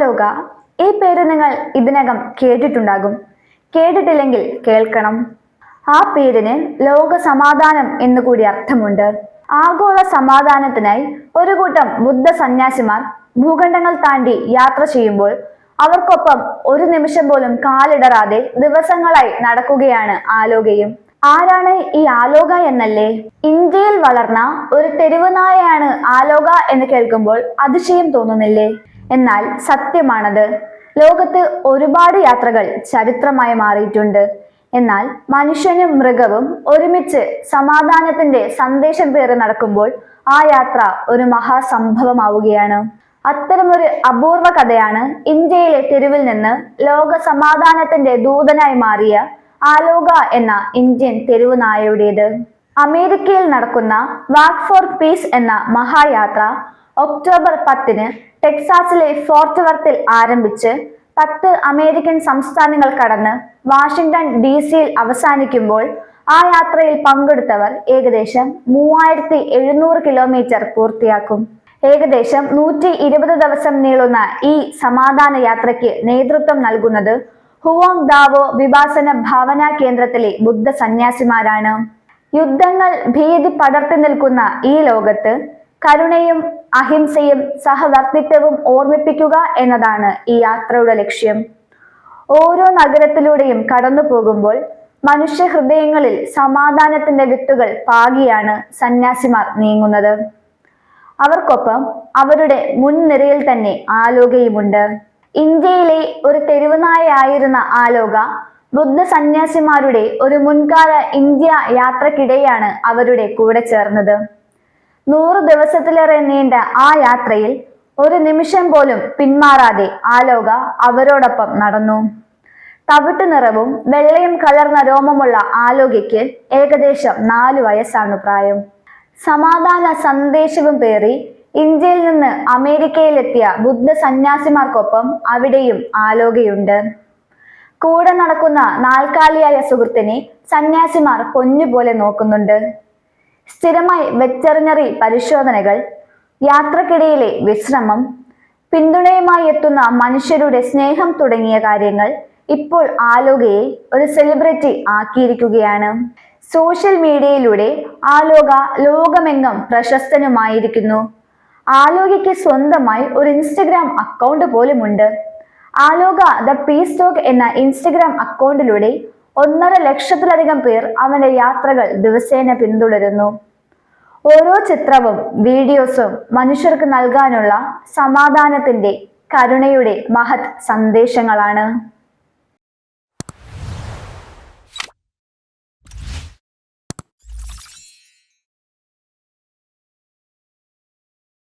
ആലോക. ഈ പേര് നിങ്ങൾ ഇതിനകം കേട്ടിട്ടുണ്ടാകും. കേട്ടിട്ടില്ലെങ്കിൽ കേൾക്കണം. ആ പേരിന് ലോക സമാധാനം എന്നുകൂടി അർത്ഥമുണ്ട്. ആഗോള സമാധാനത്തിനായി ഒരു കൂട്ടം ബുദ്ധ സന്യാസിമാർ ഭൂഖണ്ഡങ്ങൾ താണ്ടി യാത്ര ചെയ്യുമ്പോൾ അവർക്കൊപ്പം ഒരു നിമിഷം പോലും കാലിടറാതെ ദിവസങ്ങളായി നടക്കുകയാണ് ആലോകയും. ആരാണ് ഈ ആലോക എന്നല്ലേ? ഇന്ത്യയിൽ വളർന്ന ഒരു തെരുവ് നായയാണ് ആലോക എന്ന് കേൾക്കുമ്പോൾ അതിശയം തോന്നുന്നില്ലേ? എന്നാൽ സത്യമാണത്. ലോകത്ത് ഒരുപാട് യാത്രകൾ ചരിത്രമായി മാറിയിട്ടുണ്ട്. എന്നാൽ മനുഷ്യനും മൃഗവും ഒരുമിച്ച് സമാധാനത്തിന്റെ സന്ദേശം പേറി നടക്കുമ്പോൾ ആ യാത്ര ഒരു മഹാസംഭവമാവുകയാണ്. അത്തരമൊരു അപൂർവ കഥയാണ് ഇന്ത്യയിലെ തെരുവിൽ നിന്ന് ലോക സമാധാനത്തിന്റെ ദൂതനായി മാറിയ ആലോക എന്ന ഇന്ത്യൻ തെരുവു നായയുടേത്. അമേരിക്കയിൽ നടക്കുന്ന വാക്ക് ഫോർ പീസ് എന്ന മഹായാത്ര ഒക്ടോബർ 10 ടെക്സാസിലെ ഫോർട്ട് വർത്തിൽ ആരംഭിച്ച് 10 അമേരിക്കൻ സംസ്ഥാനങ്ങൾ കടന്ന് വാഷിംഗ്ടൺ DC അവസാനിക്കുമ്പോൾ ആ യാത്രയിൽ പങ്കെടുത്തവർ ഏകദേശം 3700 കിലോമീറ്റർ പൂർത്തിയാക്കും. ഏകദേശം 120 ദിവസം നീളുന്ന ഈ സമാധാന യാത്രയ്ക്ക് നേതൃത്വം നൽകുന്നത് ഹുവോങ് ദാവോ വിഭാസന ഭാവന കേന്ദ്രത്തിലെ ബുദ്ധ സന്യാസിമാരാണ്. യുദ്ധങ്ങൾ ഭീതി പടർത്തി നിൽക്കുന്ന ഈ ലോകത്ത് കരുണയും അഹിംസയും സഹവർത്തിത്വവും ഓർമ്മിപ്പിക്കുക എന്നതാണ് ഈ യാത്രയുടെ ലക്ഷ്യം. ഓരോ നഗരത്തിലൂടെയും കടന്നു പോകുമ്പോൾ മനുഷ്യ ഹൃദയങ്ങളിൽ സമാധാനത്തിന്റെ വിത്തുകൾ പാകിയാണ് സന്യാസിമാർ നീങ്ങുന്നത്. അവർക്കൊപ്പം അവരുടെ മുൻനിരയിൽ തന്നെ ആലോകയുമുണ്ട്. ഇന്ത്യയിലെ ഒരു തെരുവുനായായിരുന്ന ആലോക ബുദ്ധ സന്യാസിമാരുടെ ഒരു മുൻകാല ഇന്ത്യ യാത്രക്കിടെയാണ് അവരുടെ കൂടെ ചേർന്നത്. 100 ദിവസത്തിലേറെ നീണ്ട ആ യാത്രയിൽ ഒരു നിമിഷം പോലും പിന്മാറാതെ ആലോക അവരോടൊപ്പം നടന്നു. തവിട്ടു നിറവും വെള്ളയും കലർന്ന രോമമുള്ള ആലോകയ്ക്ക് ഏകദേശം 4 വയസ്സാണ് പ്രായം. സമാധാന സന്ദേശവും പേറി ഇന്ത്യയിൽ നിന്ന് അമേരിക്കയിലെത്തിയ ബുദ്ധ സന്യാസിമാർക്കൊപ്പം അവിടെയും ആലോകയുണ്ട്. കൂടെ നടക്കുന്ന നാൽക്കാലിയായ സുഹൃത്തിനെ സന്യാസിമാർ പൊന്നുപോലെ നോക്കുന്നുണ്ട്. സ്ഥിരമായി വെറ്ററിനറി പരിശോധനകൾ, യാത്രക്കിടയിലെ വിശ്രമം, പിന്തുണയുമായി എത്തുന്ന മനുഷ്യരുടെ സ്നേഹം തുടങ്ങിയ കാര്യങ്ങൾ ഇപ്പോൾ ആലോകയെ ഒരു സെലിബ്രിറ്റി ആക്കിയിരിക്കുകയാണ്. സോഷ്യൽ മീഡിയയിലൂടെ ആലോക ലോകമെങ്ങും പ്രശസ്തനുമായിരിക്കുന്നു. ആലോകയ്ക്ക് സ്വന്തമായി ഒരു ഇൻസ്റ്റഗ്രാം അക്കൗണ്ട് പോലുമുണ്ട്. ആലോക ദ പീസ് ടോക്ക് എന്ന ഇൻസ്റ്റഗ്രാം അക്കൗണ്ടിലൂടെ 1.5 ലക്ഷത്തിലധികം പേർ അവന്റെ യാത്രകൾ ദിവസേന പിന്തുടരുന്നു. ഓരോ ചിത്രവും വീഡിയോസും മനുഷ്യർക്ക് നൽകാനുള്ള സമാധാനത്തിന്റെ, കരുണയുടെ മഹത് സന്ദേശങ്ങളാണ്.